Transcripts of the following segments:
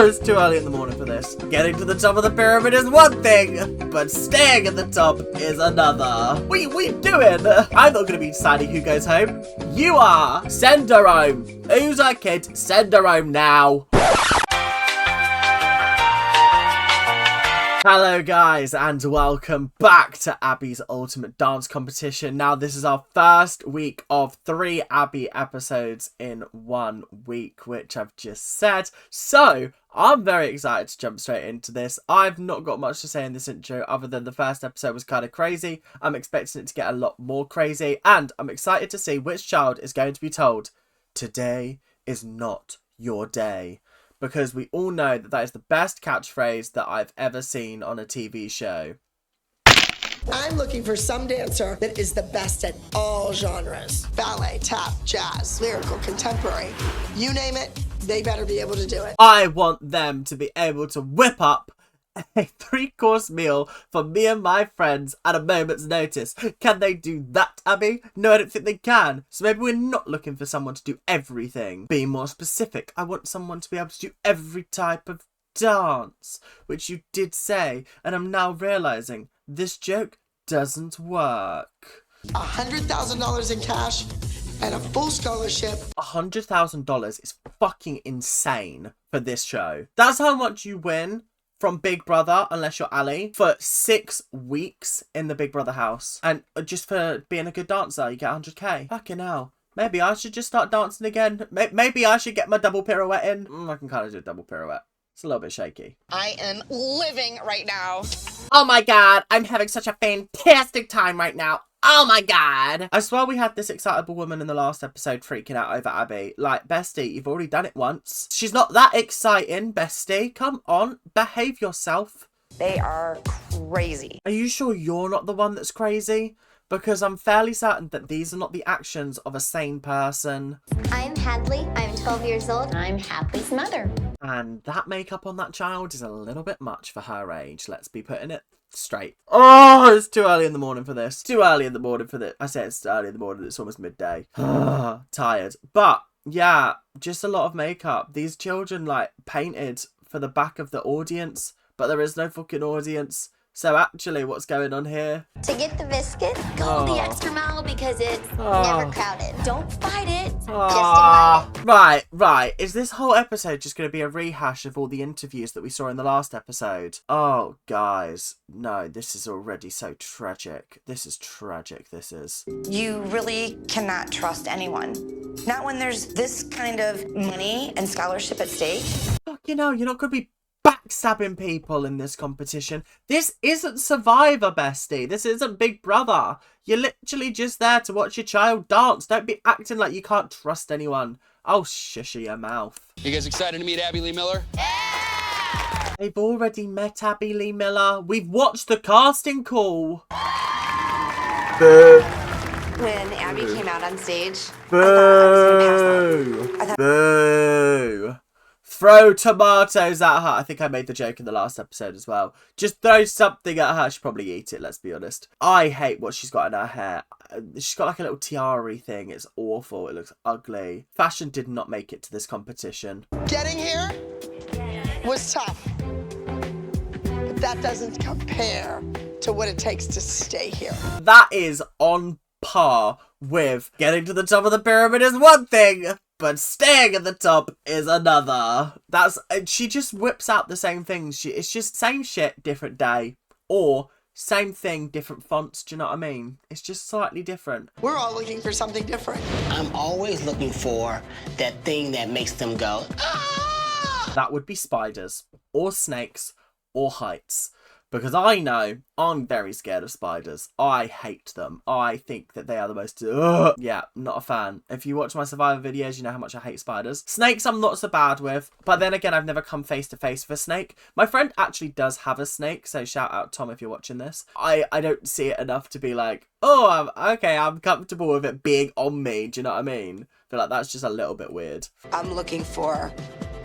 Oh, it's too early in the morning for this. Getting to the top of the pyramid is one thing, but staying at the top is another. What are you doing? I'm not going to be deciding who goes home. You are. Send her home. Who's our kid? Send her home now. Hello guys and welcome back to Abby's Ultimate Dance Competition. Now this is our first week of 3 Abby episodes in 1 week, which I've just said. So I'm very excited to jump straight into this. I've not got much to say in this intro other than the first episode was kind of crazy. I'm expecting it to get a lot more crazy and I'm excited to see which child is going to be told, today is not your day. Because we all know that that is the best catchphrase that I've ever seen on a TV show. I'm looking for some dancer that is the best at all genres. Ballet, tap, jazz, lyrical, contemporary. You name it, they better be able to do it. I want them to be able to whip up a 3-course meal for me and my friends at a moment's notice. Can they do that, Abby? No, I don't think they can. So maybe we're not looking for someone to do everything. Be more specific. I want someone to be able to do every type of dance, which you did say, and I'm now realizing this joke doesn't work. $100,000 in cash and a full scholarship. $100,000 is fucking insane for this show. That's how much you win from Big Brother, unless you're Ali, for 6 weeks in the Big Brother house. And just for being a good dancer, you get 100k. Fucking hell. Maybe I should just start dancing again. Maybe I should get my double pirouette in. I can kind of do a double pirouette. It's a little bit shaky. I am living right now. Oh my god, I'm having such a fantastic time right now. Oh my god. I swear we had this excitable woman in the last episode freaking out over Abby. Like, bestie, you've already done it once. She's not that exciting, bestie. Come on, behave yourself. They are crazy. Are you sure you're not the one that's crazy? Because I'm fairly certain that these are not the actions of a sane person. I'm Hadley. I'm 12 years old. I'm Hadley's mother. And that makeup on that child is a little bit much for her age. Let's be putting it straight. Oh, it's too early in the morning for this. Too early in the morning for this. I say it's early in the morning. It's almost midday. Tired. But yeah, just a lot of makeup. These children like painted for the back of the audience, but there is no fucking audience. So actually, what's going on here? To get the biscuit, go the extra mile because it's never crowded. Don't fight it, just invite it. Right. Is this whole episode just going to be a rehash of all the interviews that we saw in the last episode? Oh, guys. No, this is already so tragic. This is tragic, this is. You really cannot trust anyone. Not when there's this kind of money and scholarship at stake. Fuck, you know, you're not going to be backstabbing people in this competition. This isn't Survivor, bestie. This isn't Big Brother. You're literally just there to watch your child dance. Don't be acting like you can't trust anyone. Oh, shush your mouth. You guys excited to meet Abby Lee Miller? Yeah! They've already met Abby Lee Miller. We've watched the casting call. Boo. When Abby came out on stage, Boo. Boo. Throw tomatoes at her. I think I made the joke in the last episode as well. Just throw something at her. She'll probably eat it, let's be honest. I hate what she's got in her hair. She's got like a little tiara thing. It's awful. It looks ugly. Fashion did not make it to this competition. Getting here was tough. But that doesn't compare to what it takes to stay here. That is on par with getting to the top of the pyramid is one thing, but staying at the top is another. She just whips out the same things. It's just same shit, different day. Or same thing, different fonts. Do you know what I mean? It's just slightly different. We're all looking for something different. I'm always looking for that thing that makes them go, ah! That would be spiders, or snakes, or heights. Because I know I'm very scared of spiders. I hate them. I think that they are the most... Yeah, not a fan. If you watch my Survivor videos, you know how much I hate spiders. Snakes I'm not so bad with. But then again, I've never come face to face with a snake. My friend actually does have a snake. So shout out Tom if you're watching this. I don't see it enough to be like, oh, I'm comfortable with it being on me. Do you know what I mean? I feel like that's just a little bit weird. I'm looking for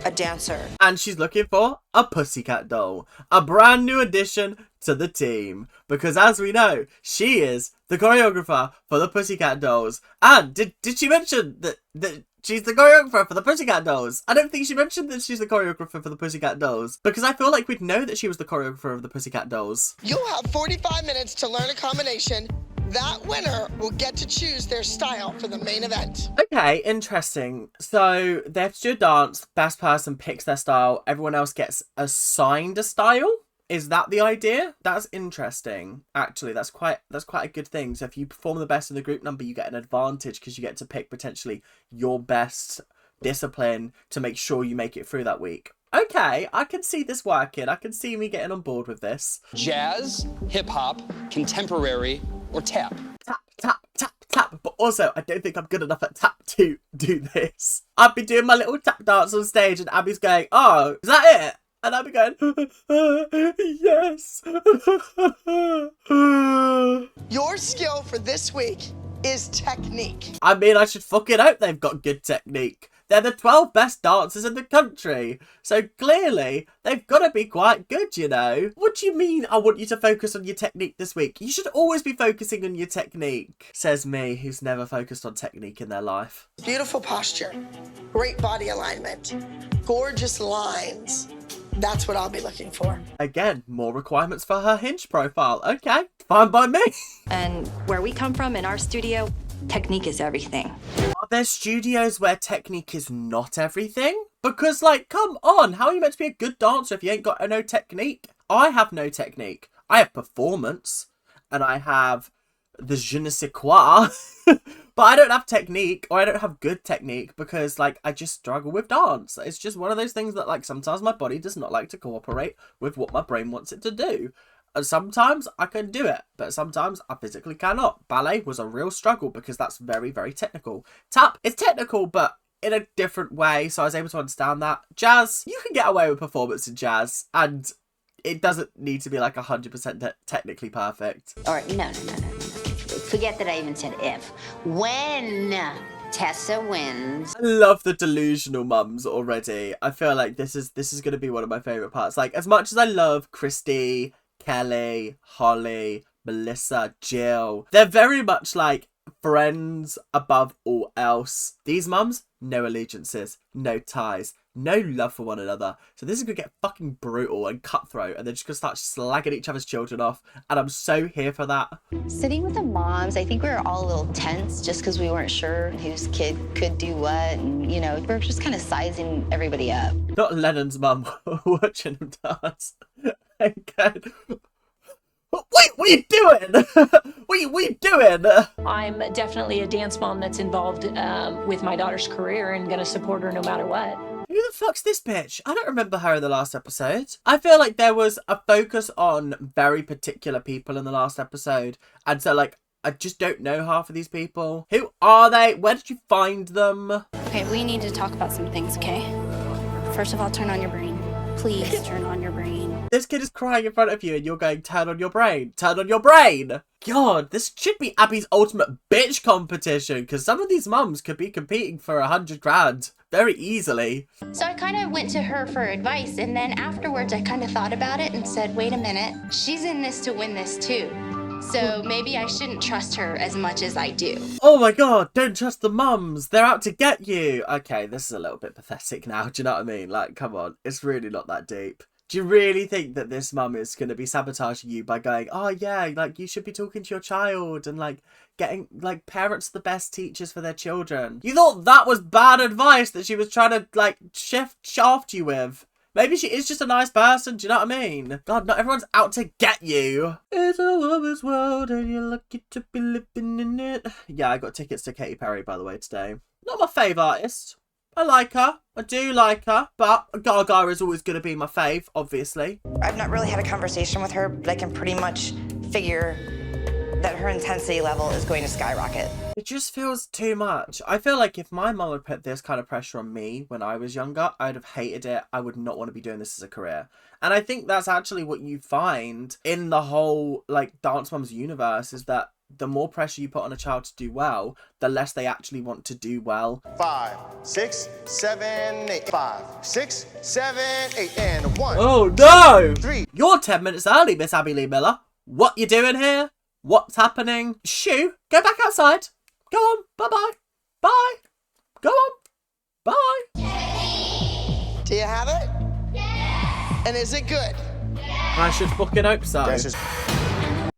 a dancer. And she's looking for a pussycat doll. A brand new addition to the team. Because as we know, she is the choreographer for the pussycat dolls. And did she mention that she's the choreographer for the Pussycat Dolls. I don't think she mentioned that she's the choreographer for the Pussycat Dolls, because I feel like we'd know that she was the choreographer of the Pussycat Dolls. You'll have 45 minutes to learn a combination. That winner will get to choose their style for the main event. Okay, interesting. So they have to do a dance. Best person picks their style. Everyone else gets assigned a style. Is that the idea? That's interesting. Actually, that's quite a good thing. So if you perform the best in the group number, you get an advantage because you get to pick potentially your best discipline to make sure you make it through that week. Okay, I can see this working. I can see me getting on board with this. Jazz, hip hop, contemporary, or tap. Tap, tap, tap, tap. But also, I don't think I'm good enough at tap to do this. I've been doing my little tap dance on stage and Abby's going, oh, is that it? And I'll be going, yes. Your skill for this week is technique. I mean, I should fucking hope they've got good technique. They're the 12 best dancers in the country. So clearly, they've got to be quite good, you know. What do you mean I want you to focus on your technique this week? You should always be focusing on your technique. Says me, who's never focused on technique in their life. Beautiful posture, great body alignment, gorgeous lines. That's what I'll be looking for. Again, more requirements for her Hinge profile. Okay, fine by me. And where we come from in our studio, technique is everything. Are there studios where technique is not everything? Because, like, come on, how are you meant to be a good dancer if you ain't got no technique? I have no technique. I have performance, and I have the je ne sais quoi, but I don't have technique, or I don't have good technique, because, like, I just struggle with dance. It's just one of those things that, like, sometimes my body does not like to cooperate with what my brain wants it to do. And sometimes I can do it, but sometimes I physically cannot. Ballet was a real struggle because that's very, very technical. Tap is technical, but in a different way, so I was able to understand that. Jazz, you can get away with performance in jazz, and it doesn't need to be like 100% technically perfect. Or no. Forget that I even said if. When Tessa wins. I love the delusional mums already. I feel like this is going to be one of my favourite parts. Like, as much as I love Christy, Kelly, Holly, Melissa, Jill, they're very much like friends above all else. These mums, no allegiances, no ties, no love for one another. So this is going to get fucking brutal and cutthroat, and they're just going to start slagging each other's children off, and I'm so here for that. Sitting with the moms, I think we were all a little tense just because we weren't sure whose kid could do what, and, you know, we were just kind of sizing everybody up. Not Lennon's mum watching him dance. Okay. Wait, what are you doing? What are you doing? I'm definitely a dance mom that's involved with my daughter's career and going to support her no matter what. Who the fuck's this bitch? I don't remember her in the last episode. I feel like there was a focus on very particular people in the last episode. And so, like, I just don't know half of these people. Who are they? Where did you find them? Okay, we need to talk about some things, okay? First of all, turn on your brain. Please turn on your brain. This kid is crying in front of you and you're going, turn on your brain. Turn on your brain. God, this should be Abby's ultimate bitch competition, because some of these mums could be competing for 100 grand very easily. So I kind of went to her for advice, and then afterwards I kind of thought about it and said, wait a minute, she's in this to win this too. So maybe I shouldn't trust her as much as I do. Oh my god, don't trust the mums. They're out to get you. Okay, this is a little bit pathetic now. Do you know what I mean? Like, come on. It's really not that deep. Do you really think that this mum is going to be sabotaging you by going, oh yeah, like, you should be talking to your child and, like, getting, like, parents the best teachers for their children? You thought that was bad advice that she was trying to, like, shaft you with? Maybe she is just a nice person, do you know what I mean? God, not everyone's out to get you. It's a woman's world and you're lucky to be living in it. Yeah, I got tickets to Katy Perry, by the way, today. Not my fave artist. I like her. I do like her. But Gaga is always going to be my fave, obviously. I've not really had a conversation with her, but I can pretty much figure that her intensity level is going to skyrocket. It just feels too much. I feel like if my mum had put this kind of pressure on me when I was younger, I'd have hated it. I would not want to be doing this as a career. And I think that's actually what you find in the whole, like, Dance Moms universe, is that the more pressure you put on a child to do well, the less they actually want to do well. 5, 6, 7, 8. 5, 6, 7, 8, and 1. Oh no! 3. You're 10 minutes early, Miss Abby Lee Miller. What you doing here? What's happening? Shoo, go back outside. Go on. Bye-bye. Bye. Go on. Bye. Do you have it? Yeah. And is it good? I should fucking hope so. This is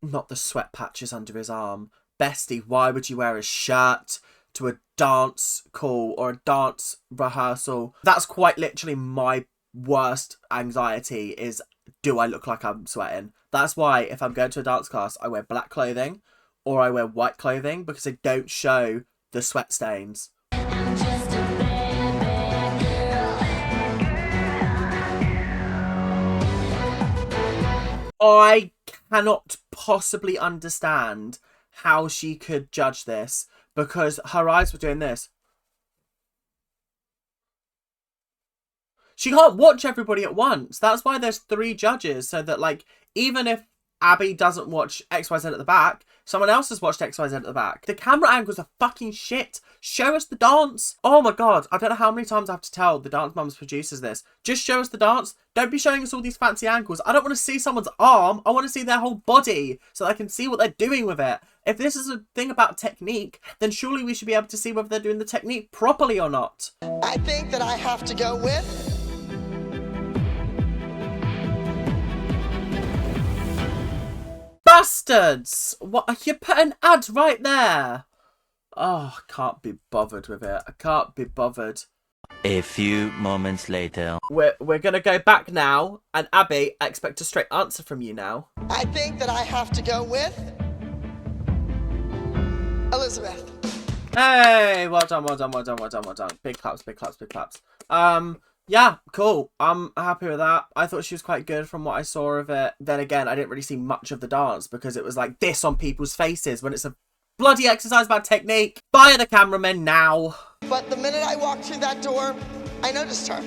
Not the sweat patches under his arm. Bestie, why would you wear a shirt to a dance call or a dance rehearsal? That's quite literally my worst anxiety is, do I look like I'm sweating? That's why if I'm going to a dance class, I wear black clothing or I wear white clothing because they don't show the sweat stains. I cannot possibly understand how she could judge this because her eyes were doing this. She can't watch everybody at once. That's why there's 3 judges, so that, like, even if Abby doesn't watch XYZ at the back, someone else has watched XYZ at the back. The camera angles are fucking shit. Show us the dance. Oh my god, I don't know how many times I have to tell the Dance Mums producers this. Just show us the dance. Don't be showing us all these fancy angles. I don't want to see someone's arm. I want to see their whole body so that I can see what they're doing with it. If this is a thing about technique, then surely we should be able to see whether they're doing the technique properly or not. I think that I have to go with... Bastards! What? You put an ad right there. Oh, I can't be bothered with it. I can't be bothered. A few moments later. We're gonna go back now, and Abby, I expect a straight answer from you now. I think that I have to go with... Elizabeth. Hey, well done, well done, well done, well done, well done. Big claps, big claps, big claps. Yeah, cool. I'm happy with that. I thought she was quite good from what I saw of it. Then again, I didn't really see much of the dance because it was like this on people's faces when it's a bloody exercise about technique. Fire the cameraman now. But the minute I walked through that door, I noticed her.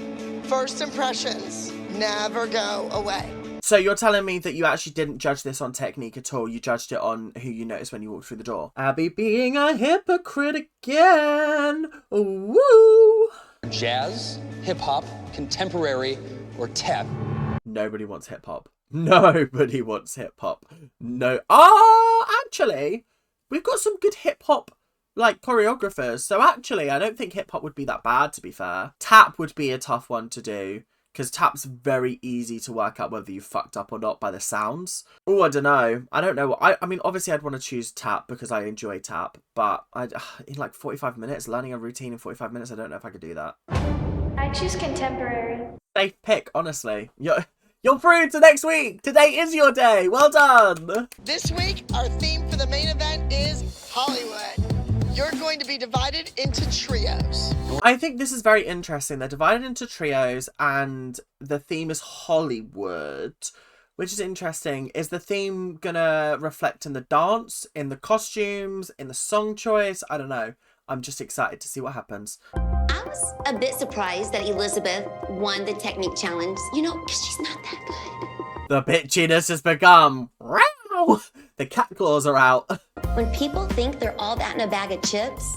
First impressions never go away. So you're telling me that you actually didn't judge this on technique at all. You judged it on who you noticed when you walked through the door. Abby being a hypocrite again. Woo! Jazz, hip-hop, contemporary, or tap. Nobody wants hip-hop. Nobody wants hip-hop. No. Oh, actually, we've got some good hip-hop, like, choreographers. So actually, I don't think hip-hop would be that bad, to be fair. Tap would be a tough one to do, because tap's very easy to work out whether you fucked up or not by the sounds. Oh, I don't know. I don't know. I mean, obviously, I'd want to choose tap because I enjoy tap, but in like 45 minutes, learning a routine in 45 minutes, I don't know if I could do that. I choose contemporary. Safe pick, honestly. You're through to next week. Today is your day. Well done. This week, our theme for the main event is Hollywood. You're going to be divided into trios. I think this is very interesting. They're divided into trios and the theme is Hollywood, which is interesting. Is the theme gonna reflect in the dance, in the costumes, in the song choice? I don't know. I'm just excited to see what happens. I was a bit surprised that Elizabeth won the technique challenge, you know, because she's not that good. The bitchiness has begun. The cat claws are out. When people think they're all that in a bag of chips,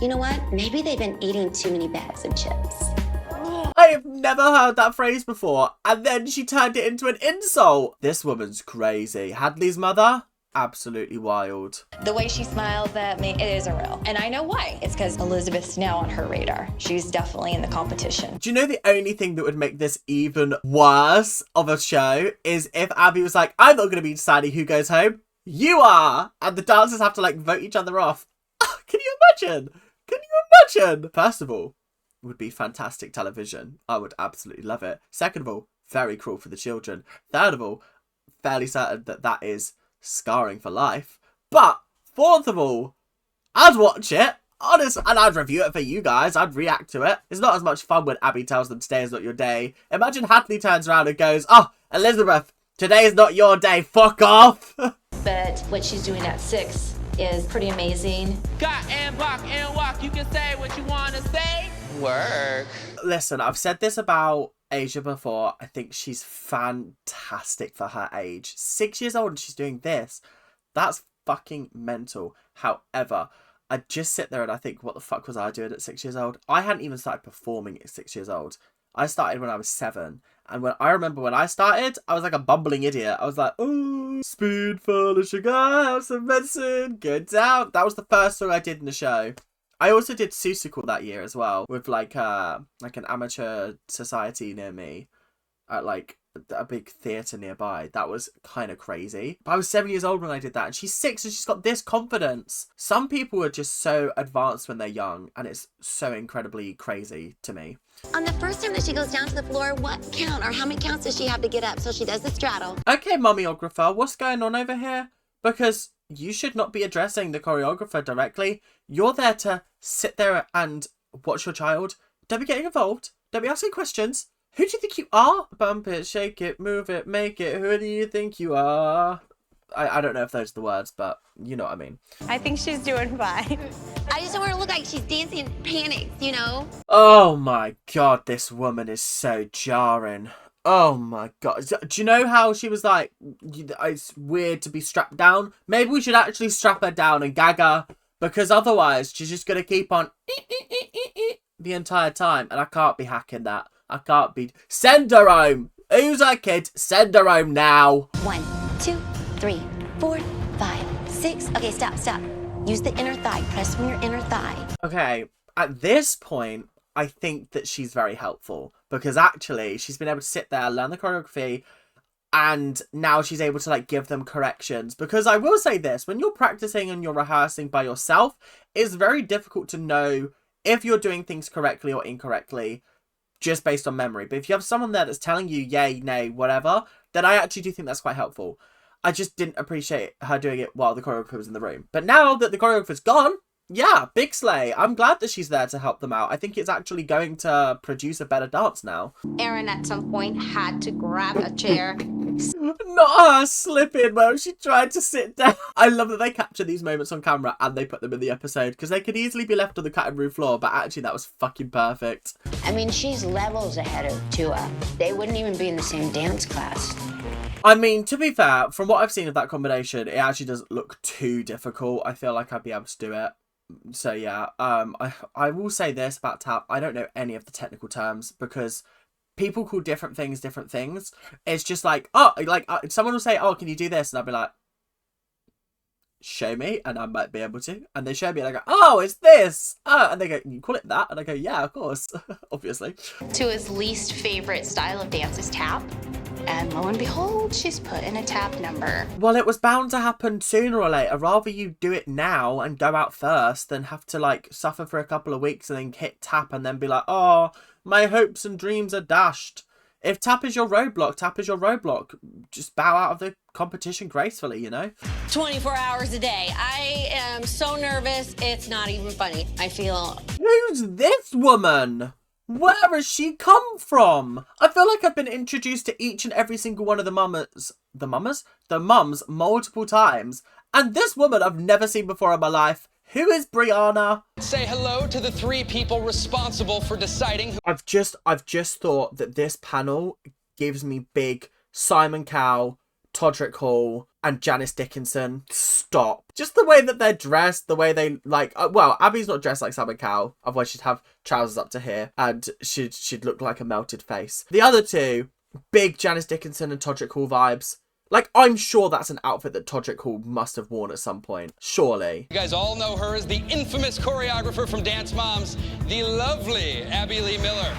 you know what? Maybe they've been eating too many bags of chips. I have never heard that phrase before. And then she turned it into an insult. This woman's crazy. Hadley's mother? Absolutely wild. The way she smiles at me, it isn't real. And I know why. It's because Elizabeth's now on her radar. She's definitely in the competition. Do you know the only thing that would make this even worse of a show is if Abby was like, I'm not going to be deciding who goes home. You are! And the dancers have to like vote each other off. Can you imagine? Can you imagine? First of all, it would be fantastic television. I would absolutely love it. Second of all, very cruel for the children. Third of all, fairly certain that that is scarring for life. But fourth of all, I'd watch it. Honest, and I'd review it for you guys. I'd react to it. It's not as much fun when Abby tells them today is not your day. Imagine Hadley turns around and goes, oh, Elizabeth, today is not your day. Fuck off. But what she's doing at 6 is pretty amazing. Got and walk and walk. You can say what you want to say. Work. Listen, I've said this about Asia before. I think she's fantastic for her age. 6 years old and she's doing this. That's fucking mental. However, I just sit there and I think, what the fuck was I doing at 6 years old? I hadn't even started performing at 6 years old. I started when I was 7. And I remember when I started, I was like a bumbling idiot. I was like, oh, spoonful of sugar, have some medicine, good down. That was the first song I did in the show. I also did Susical that year as well with like an amateur society near me at like a big theatre nearby. That was kind of crazy. But I was 7 years old when I did that, and she's 6 and she's got this confidence. Some people are just so advanced when they're young, and it's so incredibly crazy to me. On the first time that she goes down to the floor, what count or how many counts does she have to get up? So she does the straddle. Okay, mummiographer, what's going on over here? Because you should not be addressing the choreographer directly. You're there to sit there and watch your child. Don't be getting involved. Don't be asking questions. Who do you think you are? Bump it, shake it, move it, make it. Who do you think you are? I don't know if those are the words, but you know what I mean. I think she's doing fine. I just don't want her to look like she's dancing in panics, you know? Oh my god, this woman is so jarring. Oh my god. Do you know how she was like, it's weird to be strapped down? Maybe we should actually strap her down and gag her, because otherwise she's just going to keep on the entire time, and I can't be hacking that. I can't be. Send her home. Who's our kid? Send her home now. 1, 2, 3, 4, 5, 6. Okay, stop. Use the inner thigh. Press from your inner thigh. Okay, at this point, I think that she's very helpful, because actually she's been able to sit there, learn the choreography, and now she's able to like give them corrections. Because I will say this, when you're practicing and you're rehearsing by yourself, it's very difficult to know if you're doing things correctly or incorrectly just based on memory. But if you have someone there that's telling you yay, nay, whatever, then I actually do think that's quite helpful. I just didn't appreciate her doing it while the choreographer was in the room. But now that the choreographer's gone, yeah, big slay. I'm glad that she's there to help them out. I think it's actually going to produce a better dance now. Erin at some point had to grab a chair. Not her slipping where she tried to sit down. I love that they capture these moments on camera and they put them in the episode, because they could easily be left on the cutting room floor, but actually that was fucking perfect. I mean, she's levels ahead of Tua. They wouldn't even be in the same dance class. I mean, to be fair, from what I've seen of that combination, it actually doesn't look too difficult. I feel like I'd be able to do it. So yeah, I will say this about tap. I don't know any of the technical terms, because people call different things. It's just like, someone will say, oh, can you do this? And I'll be like, show me, and I might be able to. And they show me, and I go, oh, it's this. And they go, you call it that? And I go, yeah, of course, obviously. Tua's least favorite style of dance is tap. And lo and behold, she's put in a tap number. Well, it was bound to happen sooner or later. Rather you do it now and go out first than have to like suffer for a couple of weeks and then hit tap and then be like, oh, my hopes and dreams are dashed. If tap is your roadblock, tap is your roadblock. Just bow out of the competition gracefully, you know? 24 hours a day. I am so nervous, it's not even funny. I feel... Who's this woman? Where has she come from? I feel like I've been introduced to each and every single one of the mums multiple times. And this woman I've never seen before in my life. Who is Brianna? Say hello to the 3 people responsible for deciding who... I've just thought that this panel gives me big Simon Cowell, Todrick Hall, and Janice Dickinson. Stop. Just the way that they're dressed, the way they like... well, Abby's not dressed like Simon Cowell. Otherwise she'd have trousers up to here and she'd look like a melted face. The other two, big Janice Dickinson and Todrick Hall vibes. Like, I'm sure that's an outfit that Todrick Hall must have worn at some point. Surely. You guys all know her as the infamous choreographer from Dance Moms, the lovely Abby Lee Miller.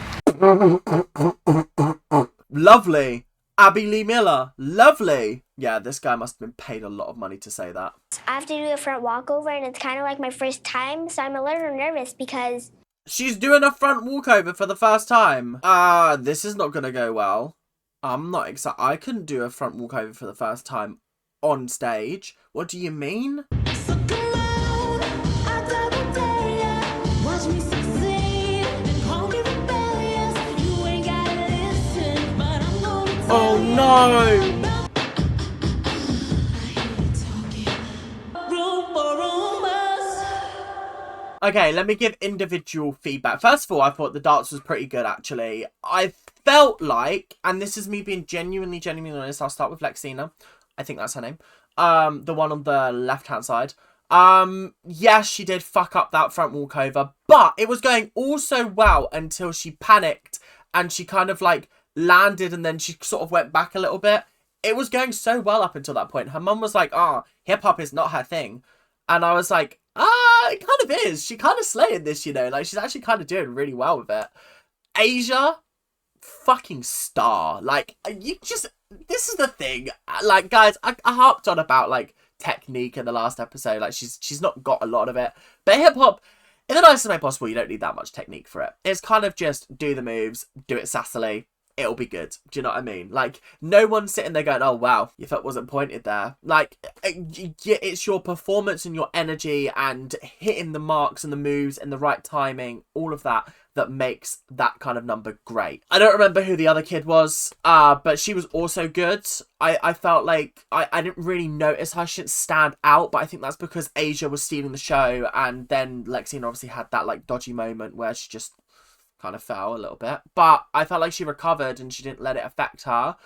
Lovely. Abby Lee Miller. Lovely. Yeah, this guy must have been paid a lot of money to say that. I have to do a front walkover, and it's kind of like my first time, so I'm a little nervous because... She's doing a front walkover for the first time. This is not going to go well. I'm not excited. I couldn't do a front walkover for the first time on stage. What do you mean? Oh no! Okay, let me give individual feedback. First of all, I thought the dance was pretty good, actually. I felt like, and this is me being genuinely honest, I'll start with Lexina. I think that's her name. The one on the left-hand side. Yes, she did fuck up that front walkover, but it was going all so well until she panicked and she kind of like landed and then she sort of went back a little bit. It was going so well up until that point. Her mum was like, hip-hop is not her thing. And I was like, it kind of is. She kind of slaying this, you know. Like, she's actually kind of doing really well with it. Asia, fucking star. Like, you just... This is the thing. Like, guys, I harped on about, like, technique in the last episode. Like, she's not got a lot of it. But hip-hop, in the nicest way possible, you don't need that much technique for it. It's kind of just do the moves, do it sassily. It'll be good. Do you know what I mean? Like, no one's sitting there going, oh, wow, your foot wasn't pointed there. Like, it's your performance and your energy and hitting the marks and the moves and the right timing, all of that makes that kind of number great. I don't remember who the other kid was, but she was also good. I felt like I didn't really notice how she didn't stand out, but I think that's because Asia was stealing the show, and then Lexine obviously had that, like, dodgy moment where she just kind of fell a little bit. But I felt like she recovered and she didn't let it affect her.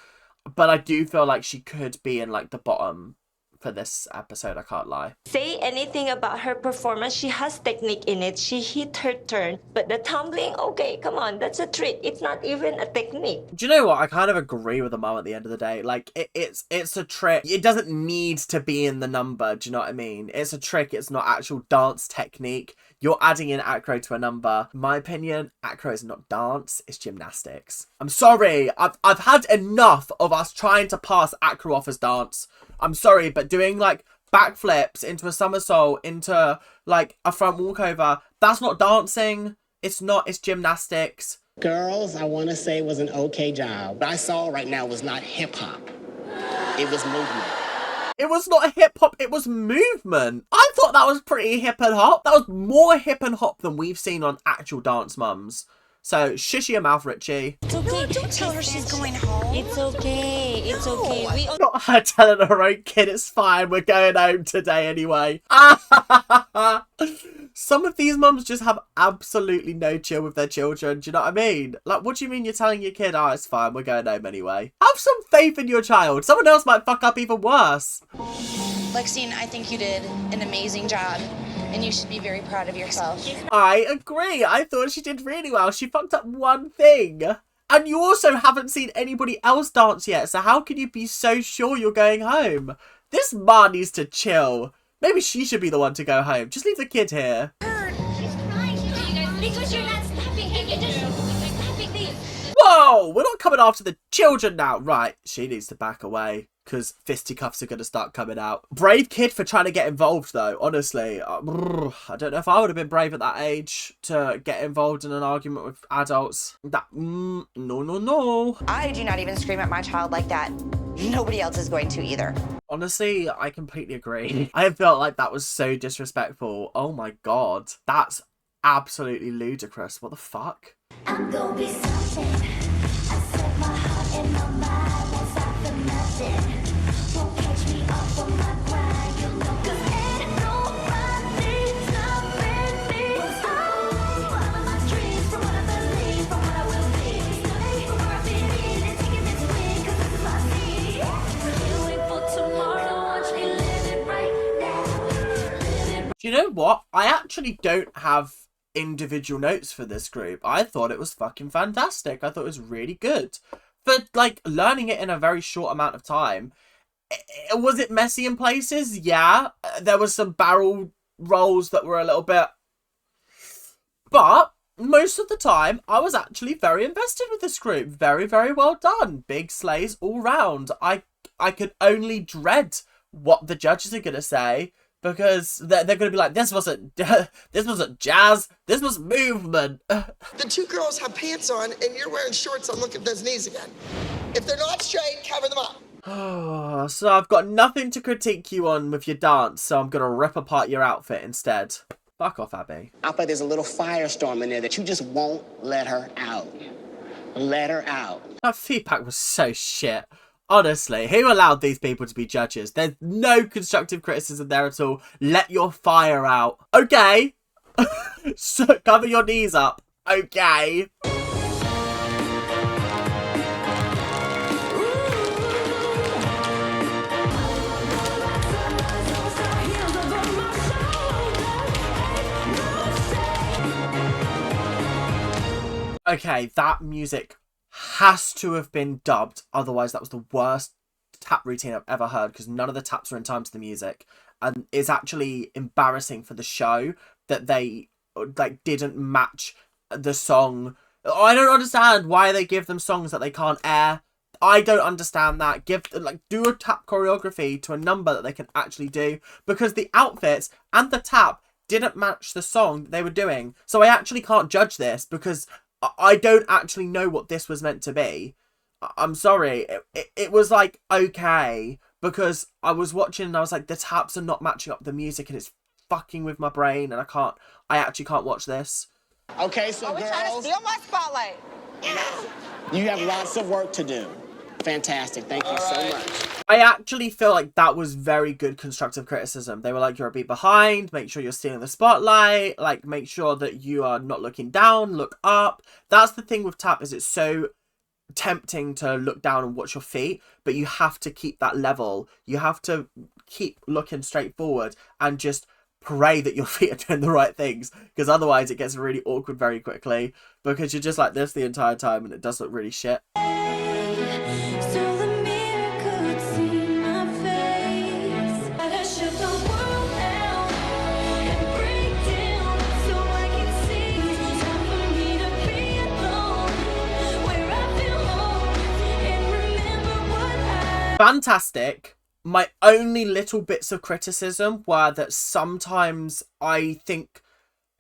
But I do feel like she could be in, like, the bottom for this episode, I can't lie. Say anything about her performance, she has technique in it. She hit her turn. But the tumbling, okay, come on, that's a trick. It's not even a technique. Do you know what? I kind of agree with the mum at the end of the day. Like, it's a trick. It doesn't need to be in the number, do you know what I mean? It's a trick, it's not actual dance technique. You're adding in acro to a number. In my opinion, acro is not dance, it's gymnastics. I'm sorry, I've had enough of us trying to pass acro off as dance. I'm sorry, but doing, like, backflips into a somersault, into, like, a front walkover, that's not dancing. It's not, it's gymnastics. Girls, I want to say it was an okay job. What I saw right now was not hip-hop. It was movement. It was not hip-hop, it was movement. I thought that was pretty hip and hop. That was more hip and hop than we've seen on actual Dance Mums. So, shush your mouth, Richie. It's okay. No, don't tell her she's going home. It's okay. It's okay. Not her telling her own kid it's fine. We're going home today anyway. Some of these mums just have absolutely no chill with their children. Do you know what I mean? Like, what do you mean you're telling your kid, oh, it's fine, we're going home anyway? Have some faith in your child. Someone else might fuck up even worse. Lexine, I think you did an amazing job, and you should be very proud of yourself. I agree. I thought she did really well. She fucked up one thing. And you also haven't seen anybody else dance yet, so how can you be so sure you're going home? This ma needs to chill. Maybe she should be the one to go home. Just leave the kid here. Because you're not stopping. You're just stopping these. Whoa! We're not coming after the children now. Right, she needs to back away, because fisticuffs are going to start coming out. Brave kid for trying to get involved, though, honestly. I don't know if I would have been brave at that age to get involved in an argument with adults. No. I do not even scream at my child like that. Nobody else is going to either. Honestly, I completely agree. I felt like that was so disrespectful. Oh my god. That's absolutely ludicrous. What the fuck? I'm gonna be something. I set my heart and my mind won't stop for nothing. Won't catch me off on my grind, you know. 'Cause ain't nobody stopping me. Following my dreams from what I believe, from what I will be. Studying from where I fit in and taking this win, 'cause this is my seed. Can't wait for tomorrow, watch me live it right now. Do you know what? I actually don't have individual notes for this group. I thought it was fucking fantastic. I thought it was really good. For, like, learning it in a very short amount of time. Was it messy in places? Yeah. There was some barrel rolls that were a little bit... But most of the time, I was actually very invested with this group. Very, very well done. Big slays all round. I could only dread what the judges are going to say, because they're going to be like, this wasn't jazz, this was movement. The two girls have pants on and you're wearing shorts on. Look at those knees again. If they're not straight, cover them up. So I've got nothing to critique you on with your dance, so I'm going to rip apart your outfit instead. Fuck off, Abby. I bet there's a little firestorm in there that you just won't let her out. Let her out. That feedback was so shit. Honestly, who allowed these people to be judges? There's no constructive criticism there at all. Let your fire out. Okay. So cover your knees up. Okay. Okay, that music has to have been dubbed, otherwise that was the worst tap routine I've ever heard, because none of the taps were in time to the music. and it's actually embarrassing for the show that they like didn't match the song. I don't understand why they give them songs that they can't air. I don't understand that. Do a tap choreography to a number that they can actually do, because the outfits and the tap didn't match the song that they were doing. So I actually can't judge this because I don't actually know what this was meant to be. I'm sorry. It was like, okay, because I was watching and I was like, the taps are not matching up the music and it's fucking with my brain, and I actually can't watch this. Okay, so Are we trying to steal my spotlight? you have lots of work to do. Fantastic. Thank you so much. I actually feel like that was very good constructive criticism. They were like, you're a beat behind, make sure you're stealing the spotlight, like make sure that you are not looking down, look up. That's the thing with tap, is it's so tempting to look down and watch your feet, but you have to keep that level. You have to keep looking straight forward and just pray that your feet are doing the right things, because otherwise it gets really awkward very quickly, because you're just like this the entire time and it does look really shit. Fantastic. My only little bits of criticism were that sometimes I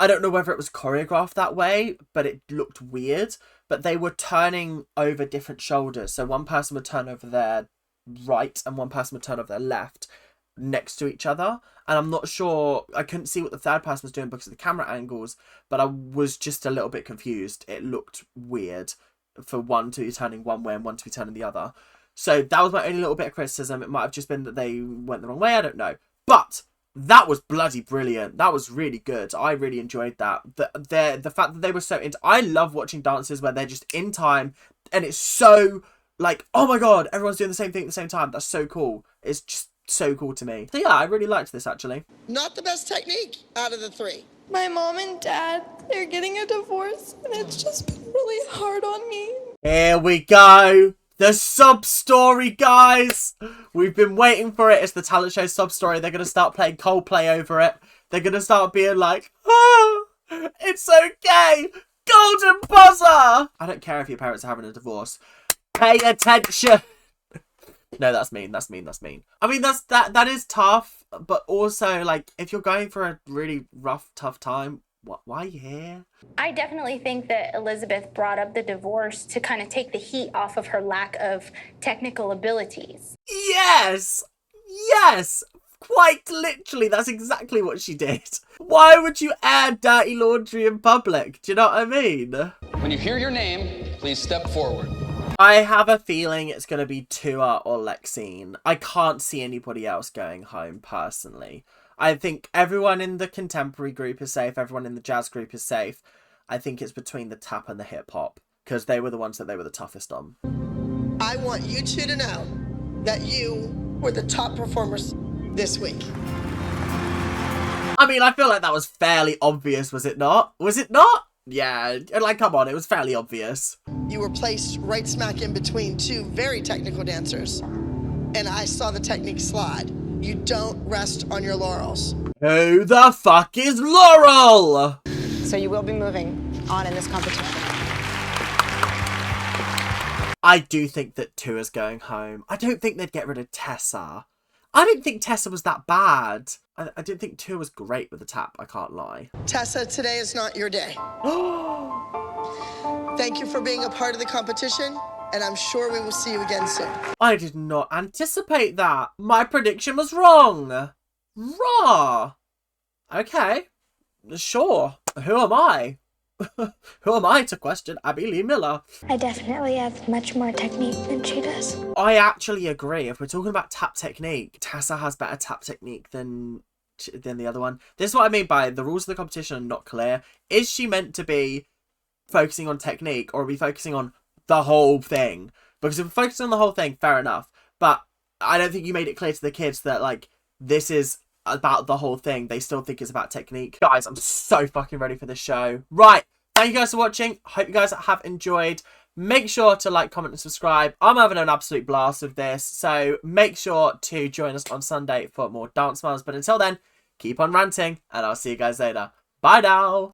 don't know whether it was choreographed that way, but it looked weird. But they were turning over different shoulders. So one person would turn over their right and one person would turn over their left next to each other. And I'm not sure, I couldn't see what the third person was doing because of the camera angles, but I was just a little bit confused. It looked weird for one to be turning one way and one to be turning the other. So that was my only little bit of criticism. It might have just been that they went the wrong way. I don't know. But that was bloody brilliant. That was really good. I really enjoyed that. The fact that they were so into... I love watching dances where they're just in time and it's so like, oh my god, everyone's doing the same thing at the same time. That's so cool. It's just so cool to me. So yeah, I really liked this actually. Not the best technique out of the three. My mom and dad, they're getting a divorce and it's just been really hard on me. Here we go. The sub-story, guys! We've been waiting for it. It's the talent show sub-story. They're going to start playing Coldplay over it. They're going to start being like, oh, it's okay. Golden buzzer! I don't care if your parents are having a divorce. Pay attention. No, that's mean. That's mean. That's mean. I mean, that is tough. But also, like, if you're going for a really rough, tough time, why are you here? I definitely think that Elizabeth brought up the divorce to kind of take the heat off of her lack of technical abilities. Yes! Yes! Quite literally, that's exactly what she did. Why would you air dirty laundry in public? Do you know what I mean? When you hear your name, please step forward. I have a feeling it's going to be Tua or Lexine. I can't see anybody else going home, personally. I think everyone in the contemporary group is safe. Everyone in the jazz group is safe. I think it's between the tap and the hip hop, because they were the ones that they were the toughest on. I want you two to know that you were the top performers this week. I mean, I feel like that was fairly obvious, was it not? Was it not? Yeah, like, come on, it was fairly obvious. You were placed right smack in between two very technical dancers, and I saw the technique slide. You don't rest on your laurels. Who the fuck is Laurel? So you will be moving on in this competition. I do think that Tua's going home. I don't think they'd get rid of Tessa. I didn't think Tessa was that bad. I didn't think Tua was great with the tap, I can't lie. Tessa, today is not your day. Thank you for being a part of the competition, and I'm sure we will see you again soon. I did not anticipate that. My prediction was wrong. Raw. Okay. Sure. Who am I? Who am I to question Abby Lee Miller? I definitely have much more technique than she does. I actually agree. If we're talking about tap technique, Tessa has better tap technique than the other one. This is what I mean by the rules of the competition are not clear. Is she meant to be focusing on technique, or are we focusing on the whole thing? Because if we're focusing on the whole thing, fair enough. But I don't think you made it clear to the kids that, like, this is about the whole thing. They still think it's about technique. Guys, I'm so fucking ready for this show. Right. Thank you guys for watching. Hope you guys have enjoyed. Make sure to like, comment and subscribe. I'm having an absolute blast with this. So make sure to join us on Sunday for more Dance Moms. But until then, keep on ranting and I'll see you guys later. Bye now.